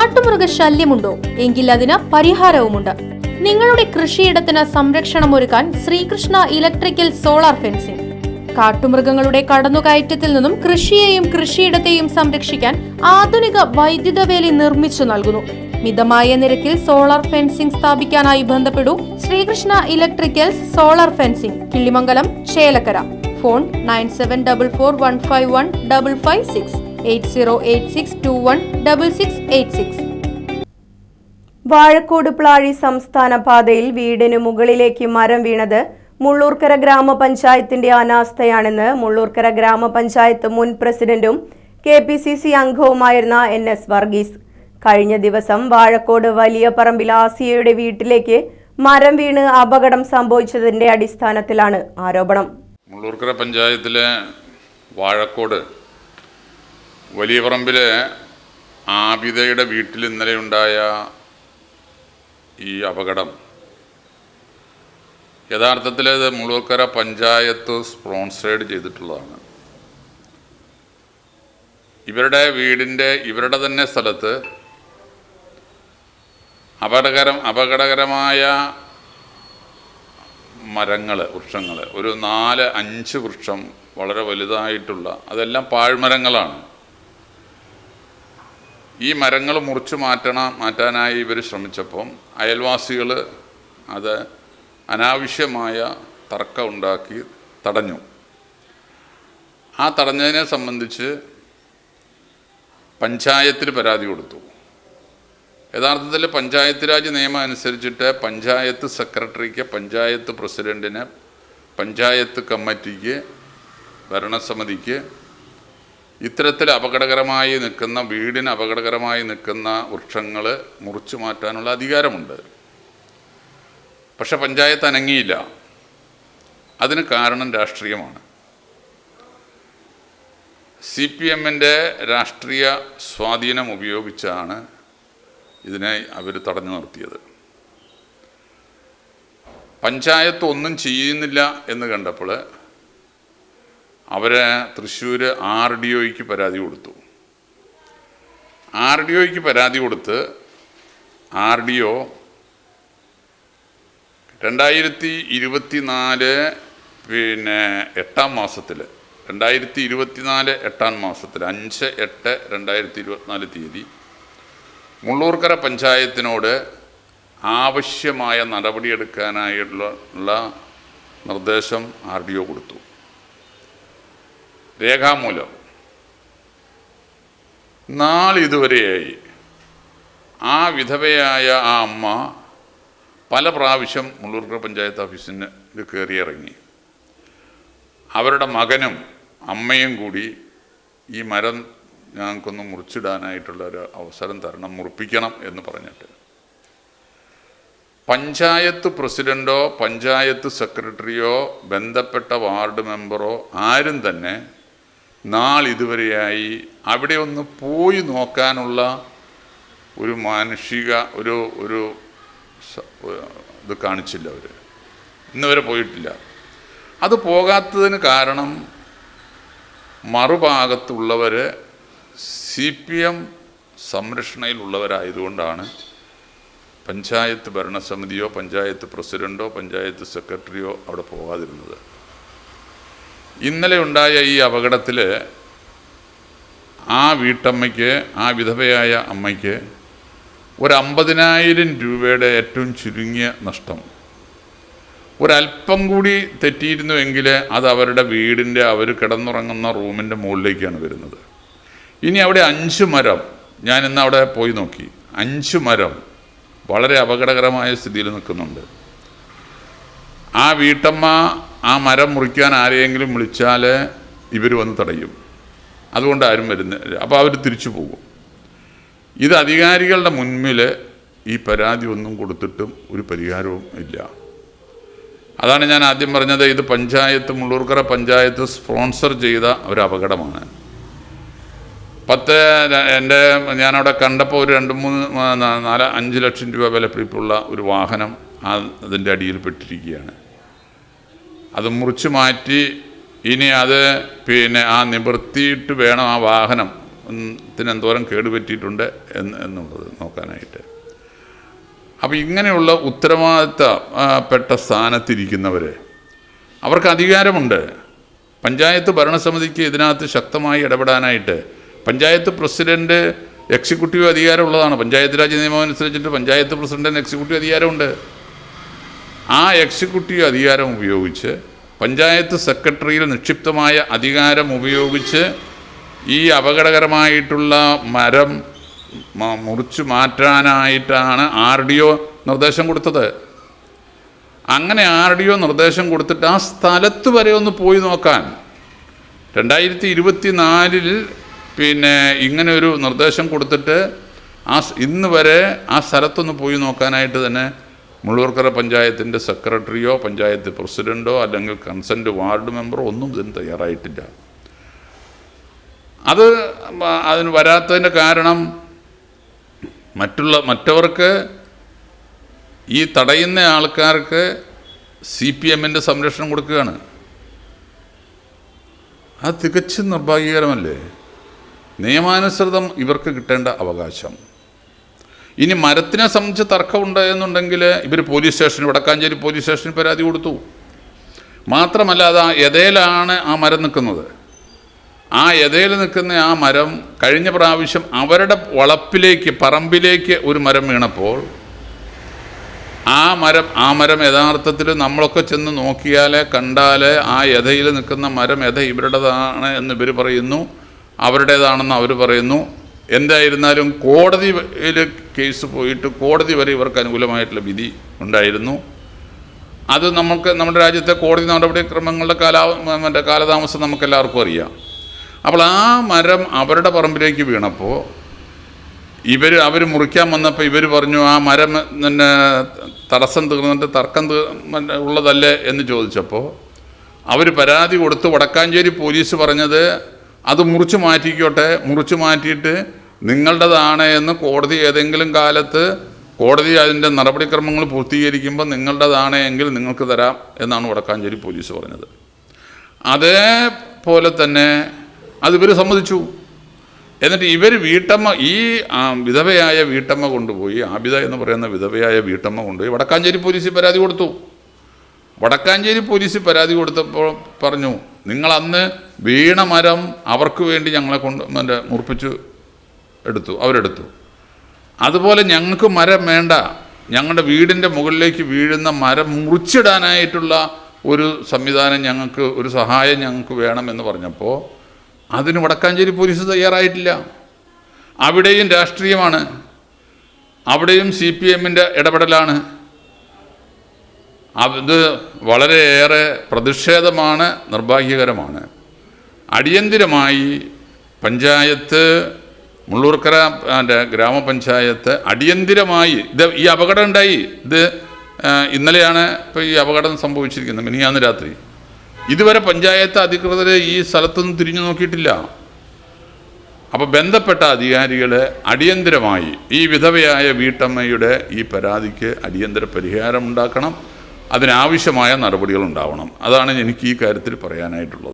കാട്ടുമൃഗശല്യമുണ്ടോ? എങ്കിൽ അതിന് പരിഹാരവുമുണ്ട്. നിങ്ങളുടെ കൃഷിയിടത്തിന് സംരക്ഷണമൊരുക്കാൻ ശ്രീകൃഷ്ണ ഇലക്ട്രിക്കൽ സോളാർ ഫെൻസിംഗ്. കാട്ടുമൃഗങ്ങളുടെ കടന്നുകയറ്റത്തിൽ നിന്നും കൃഷിയെയും കൃഷിയിടത്തെയും സംരക്ഷിക്കാൻ ആധുനിക വൈദ്യുത വേലി നിർമ്മിച്ചു നൽകുന്നു. മിതമായ നിരക്കിൽ സോളാർ ഫെൻസിംഗ് സ്ഥാപിക്കാനായി ബന്ധപ്പെടൂ. Sreekrishna electricals solar fencing, Killimangalam, Chelakkara. Phone 9744151556 8086216686. Vazhakkode Plazhi സംസ്ഥാന പാതയിൽ വീടിന് മുകളിലേക്ക് മരം വീണത് മുള്ളൂർക്കര ഗ്രാമപഞ്ചായത്തിന്റെ അനാസ്ഥയാണെന്ന് മുള്ളൂർക്കര ഗ്രാമപഞ്ചായത്ത് മുൻ പ്രസിഡന്റും KPCC അംഗവുമായിരുന്ന NS വർഗീസ്. കഴിഞ്ഞ ദിവസം വാഴക്കോട് വലിയ പറമ്പിൽ ആസിയയുടെ വീട്ടിലേക്ക് മരം വീണ് അപകടം സംഭവിച്ചതിന്റെ അടിസ്ഥാനത്തിലാണ് ആരോപണം. മുള്ളൂർക്കര പഞ്ചായത്തിലെ വാഴക്കോട് വലിയ പറമ്പിലെ ആബിദയുടെ വീട്ടിൽ ഇന്നലെ ഉണ്ടായ ഈ അപകടം യഥാർത്ഥത്തിൽ ഇത് മുള്ളൂർക്കര പഞ്ചായത്ത് സ്പോൺസേഡ് ചെയ്തിട്ടുള്ളതാണ്. ഇവരുടെ തന്നെ സ്ഥലത്ത് അപകടകരമായ വൃക്ഷങ്ങൾ ഒരു 4-5 വൃക്ഷം വളരെ വലുതായിട്ടുള്ള, അതെല്ലാം പാഴ്മരങ്ങളാണ്. ഈ മരങ്ങൾ മുറിച്ച് മാറ്റാനായി ഇവർ ശ്രമിച്ചപ്പം അയൽവാസികൾ അത് അനാവശ്യമായ തർക്കം ഉണ്ടാക്കി തടഞ്ഞു. ആ തടഞ്ഞതിനെ സംബന്ധിച്ച് പഞ്ചായത്തിൽ പരാതി കൊടുത്തു. യഥാർത്ഥത്തിൽ പഞ്ചായത്ത് രാജ് നിയമം അനുസരിച്ചിട്ട് പഞ്ചായത്ത് സെക്രട്ടറിക്ക്, പഞ്ചായത്ത് പ്രസിഡൻറ്റിന്, പഞ്ചായത്ത് കമ്മിറ്റിക്ക്, ഭരണസമിതിക്ക് ഇത്തരത്തിൽ വീടിന് അപകടകരമായി നിൽക്കുന്ന വൃക്ഷങ്ങൾ മുറിച്ചു മാറ്റാനുള്ള അധികാരമുണ്ട്. പക്ഷെ പഞ്ചായത്ത് അനങ്ങിയില്ല. അതിന് കാരണം രാഷ്ട്രീയമാണ്. CPMൻ്റെ രാഷ്ട്രീയ സ്വാധീനം ഉപയോഗിച്ചാണ് ഇതിനെ അവർ തടഞ്ഞു നിർത്തിയത്. പഞ്ചായത്ത് ഒന്നും ചെയ്യുന്നില്ല എന്ന് കണ്ടപ്പോൾ അവർ തൃശ്ശൂർ RDOയ്ക്ക് പരാതി കൊടുത്തു. RDOയ്ക്ക് പരാതി കൊടുത്ത് RDO 2024 8-ാം മാസത്തിൽ 5/8/2024 തീയതി മുള്ളൂർക്കര പഞ്ചായത്തിനോട് ആവശ്യമായ നടപടിയെടുക്കാനായുള്ള നിർദ്ദേശം RDO കൊടുത്തു. രേഖാമൂലം നാളിതുവരെയായി ആ വിധവയായ ആ അമ്മ പല പ്രാവശ്യം മുള്ളൂർക്കര പഞ്ചായത്ത് ഓഫീസിന് കയറിയിറങ്ങി. അവരുടെ മകനും അമ്മയും കൂടി ഈ മരം ഞങ്ങൾക്കൊന്ന് മുറിച്ചിടാനായിട്ടുള്ളൊരു അവസരം തരണം, മുറിപ്പിക്കണം എന്ന് പറഞ്ഞിട്ട് പഞ്ചായത്ത് പ്രസിഡൻറ്റോ പഞ്ചായത്ത് സെക്രട്ടറിയോ ബന്ധപ്പെട്ട വാർഡ് മെമ്പറോ ആരും തന്നെ നാളിതുവരെയായി അവിടെ ഒന്ന് പോയി നോക്കാനുള്ള ഒരു മാനുഷിക ഒരു ഇത് കാണിച്ചില്ല. അവർ ഇന്നുവരെ പോയിട്ടില്ല. അത് പോകാത്തതിന് കാരണം മറുഭാഗത്തുള്ളവർ CPM സംരക്ഷണയിലുള്ളവരായതുകൊണ്ടാണ് പഞ്ചായത്ത് ഭരണസമിതിയോ പഞ്ചായത്ത് പ്രസിഡൻറ്റോ പഞ്ചായത്ത് സെക്രട്ടറിയോ അവിടെ പോകാതിരുന്നത്. ഇന്നലെ ഉണ്ടായ ഈ അപകടത്തിൽ ആ വീട്ടമ്മയ്ക്ക്, ആ വിധവയായ അമ്മയ്ക്ക് ഒരു 50,000 രൂപയുടെ ഏറ്റവും ചുരുങ്ങിയ നഷ്ടം. ഒരല്പം കൂടി തെറ്റിയിരുന്നുവെങ്കിൽ അത് അവരുടെ വീടിൻ്റെ, അവർ കിടന്നുറങ്ങുന്ന റൂമിൻ്റെ മുകളിലേക്കാണ് വരുന്നത്. ഇനി അവിടെ 5 മരം, ഞാൻ ഇന്ന് അവിടെ പോയി നോക്കി, 5 മരം വളരെ അപകടകരമായ സ്ഥിതിയിൽ നിൽക്കുന്നുണ്ട്. ആ വീട്ടമ്മ ആ മരം മുറിക്കാൻ ആരെയെങ്കിലും വിളിച്ചാൽ ഇവർ വന്ന് തടയും. അതുകൊണ്ട് ആരും വരുന്നില്ല. അപ്പോൾ അവർ തിരിച്ചു പോകും. ഇത് അധികാരികളുടെ മുൻപിൽ ഈ പരാതി ഒന്നും കൊടുത്തിട്ടും ഒരു പരിഹാരവും ഇല്ല. അതാണ് ഞാൻ ആദ്യം പറഞ്ഞത്, ഇത് മുള്ളൂർക്കര പഞ്ചായത്ത് സ്പോൺസർ ചെയ്ത ഒരു അപകടമാണ്. ഞാനവിടെ കണ്ടപ്പോൾ ഒരു 2-3-4-5 ലക്ഷം രൂപ വിലപിടിപ്പുള്ള ഒരു വാഹനം അതിൻ്റെ അടിയിൽ പെട്ടിരിക്കുകയാണ്. അത് മുറിച്ച് മാറ്റി ഇനി അത് ആ നിവർത്തിയിട്ട് വേണം ആ വാഹനം എന്തോരം കേടുപറ്റിയിട്ടുണ്ട് എന്നുള്ളത് നോക്കാനായിട്ട്. അപ്പോൾ ഇങ്ങനെയുള്ള ഉത്തരവാദിത്തപ്പെട്ട സ്ഥാനത്തിരിക്കുന്നവർ, അവർക്ക് അധികാരമുണ്ട്. പഞ്ചായത്ത് ഭരണസമിതിക്ക് ഇതിനകത്ത് ശക്തമായി ഇടപെടാനായിട്ട് പഞ്ചായത്ത് പ്രസിഡൻറ്റ് എക്സിക്യൂട്ടീവ് അധികാരമുള്ളതാണ്. പഞ്ചായത്ത് രാജ് നിയമം അനുസരിച്ചിട്ട് പഞ്ചായത്ത് പ്രസിഡൻറ്റിന് എക്സിക്യൂട്ടീവ് അധികാരമുണ്ട്. ആ എക്സിക്യൂട്ടീവ് അധികാരം ഉപയോഗിച്ച് പഞ്ചായത്ത് സെക്രട്ടറിയിൽ നിക്ഷിപ്തമായ അധികാരം ഉപയോഗിച്ച് ഈ അപകടകരമായിട്ടുള്ള മരം മുറിച്ചു മാറ്റാനായിട്ടാണ് RDO നിർദ്ദേശം കൊടുത്തത്. അങ്ങനെ RDO നിർദ്ദേശം കൊടുത്തിട്ട് ആ സ്ഥലത്ത് വരെ ഒന്ന് പോയി നോക്കാൻ 2024 ഇങ്ങനെ ഒരു നിർദ്ദേശം കൊടുത്തിട്ട് ഇന്ന് വരെ ആ സ്ഥലത്തൊന്ന് പോയി നോക്കാനായിട്ട് തന്നെ മുള്ളൂർക്കര പഞ്ചായത്തിൻ്റെ സെക്രട്ടറിയോ പഞ്ചായത്ത് പ്രസിഡൻറ്റോ അല്ലെങ്കിൽ കൺസെൻറ്റ് വാർഡ് മെമ്പറോ ഒന്നും ഇതിന് തയ്യാറായിട്ടില്ല. അതിന് വരാത്തതിൻ്റെ കാരണം മറ്റവർക്ക്, ഈ തടയുന്ന ആൾക്കാർക്ക് CPMൻ്റെ സംരക്ഷണം കൊടുക്കുകയാണ്. അത് തികച്ചും നിർഭാഗ്യകരമല്ലേ? നിയമാനുസൃതം ഇവർക്ക് കിട്ടേണ്ട അവകാശം. ഇനി മരത്തിനെ സംബന്ധിച്ച് തർക്കമുണ്ട് എന്നുണ്ടെങ്കിൽ ഇവർ പോലീസ് സ്റ്റേഷനിൽ, വടക്കാഞ്ചേരി പോലീസ് സ്റ്റേഷനിൽ പരാതി കൊടുത്തു. മാത്രമല്ല, അത് ആ എതയിലാണ് ആ മരം നിൽക്കുന്നത്. ആ എതയിൽ നിൽക്കുന്ന ആ മരം കഴിഞ്ഞ പ്രാവശ്യം അവരുടെ വളപ്പിലേക്ക്, പറമ്പിലേക്ക് ഒരു മരം വീണപ്പോൾ ആ മരം യഥാർത്ഥത്തിൽ നമ്മളൊക്കെ ചെന്ന് നോക്കിയാൽ കണ്ടാൽ ആ എതയിൽ നിൽക്കുന്ന മരം ഇവരുടേതാണ് എന്ന് ഇവർ പറയുന്നു, അവരുടേതാണെന്ന് അവർ പറയുന്നു. എന്തായിരുന്നാലും കോടതിയിൽ കേസ് പോയിട്ട് കോടതി വരെ ഇവർക്ക് അനുകൂലമായിട്ടുള്ള വിധി ഉണ്ടായിരുന്നു. അത് നമ്മുടെ രാജ്യത്തെ കോടതി നടപടിക്രമങ്ങളുടെ കാലതാമസം നമുക്കെല്ലാവർക്കും അറിയാം. അപ്പോൾ ആ മരം അവരുടെ പറമ്പിലേക്ക് വീണപ്പോൾ അവർ മുറിക്കാൻ വന്നപ്പോൾ ഇവർ പറഞ്ഞു ആ മരം തടസ്സം തീർന്നിട്ട് തർക്കം ഉള്ളതല്ലേ എന്ന് ചോദിച്ചപ്പോൾ അവർ പരാതി കൊടുത്ത് വടക്കാഞ്ചേരി പോലീസ് പറഞ്ഞത് അത് മുറിച്ച് മാറ്റിക്കോട്ടെ, മുറിച്ച് മാറ്റിയിട്ട് നിങ്ങളുടേതാണ് എന്ന് കോടതി ഏതെങ്കിലും കാലത്ത് കോടതി അതിൻ്റെ നടപടിക്രമങ്ങൾ പൂർത്തീകരിക്കുമ്പോൾ നിങ്ങളുടേതാണ് എങ്കിൽ നിങ്ങൾക്ക് തരാം എന്നാണ് വടക്കാഞ്ചേരി പോലീസ് പറഞ്ഞത്. അതേപോലെ തന്നെ അത് ഇവർ സമ്മതിച്ചു. എന്നിട്ട് ഇവർ ഈ വിധവയായ വീട്ടമ്മ കൊണ്ടുപോയി, ആബിദ എന്ന് പറയുന്ന വിധവയായ വീട്ടമ്മ കൊണ്ടുപോയി വടക്കാഞ്ചേരി പോലീസിൽ പരാതി കൊടുത്തു. വടക്കാഞ്ചേരി പോലീസിൽ പരാതി കൊടുത്തപ്പോൾ പറഞ്ഞു, നിങ്ങളന്ന് വീണ മരം അവർക്ക് വേണ്ടി ഞങ്ങളെ മുറിപ്പിച്ചു അവരെടുത്തു. അതുപോലെ ഞങ്ങൾക്ക് മരം വേണ്ട, ഞങ്ങളുടെ വീടിൻ്റെ മുകളിലേക്ക് വീഴുന്ന മരം മുറിച്ചിടാനായിട്ടുള്ള ഒരു സംവിധാനം ഞങ്ങൾക്ക്, ഒരു സഹായം ഞങ്ങൾക്ക് വേണമെന്ന് പറഞ്ഞപ്പോൾ അതിന് വടക്കാഞ്ചേരി പോലീസ് തയ്യാറായിട്ടില്ല. അവിടെയും രാഷ്ട്രീയമാണ്, അവിടെയും CPMൻ്റെ ഇടപെടലാണ്. അത് വളരെയേറെ പ്രതിഷേധമാണ്, നിർഭാഗ്യകരമാണ്. അടിയന്തിരമായി പഞ്ചായത്ത്, മുള്ളൂർക്കര ഗ്രാമപഞ്ചായത്ത് അടിയന്തിരമായി ഈ അപകടം ഉണ്ടായി. ഇന്നലെയാണ് ഇപ്പോൾ ഈ അപകടം സംഭവിച്ചിരിക്കുന്നത്, മിനിഞ്ഞാന്ന് രാത്രി. ഇതുവരെ പഞ്ചായത്ത് അധികൃതർ ഈ സ്ഥലത്തൊന്നും തിരിഞ്ഞു നോക്കിയിട്ടില്ല. അപ്പോൾ ബന്ധപ്പെട്ട അധികാരികൾ അടിയന്തിരമായി ഈ വിധവയായ വീട്ടമ്മയുടെ ഈ പരാതിക്ക് അടിയന്തര പരിഹാരം ഉണ്ടാക്കണം, അതിനാവശ്യമായ നടപടികൾ ഉണ്ടാവണം. അതാണ് എനിക്ക് ഈ കാര്യത്തിൽ പറയാനായിട്ടുള്ളത്.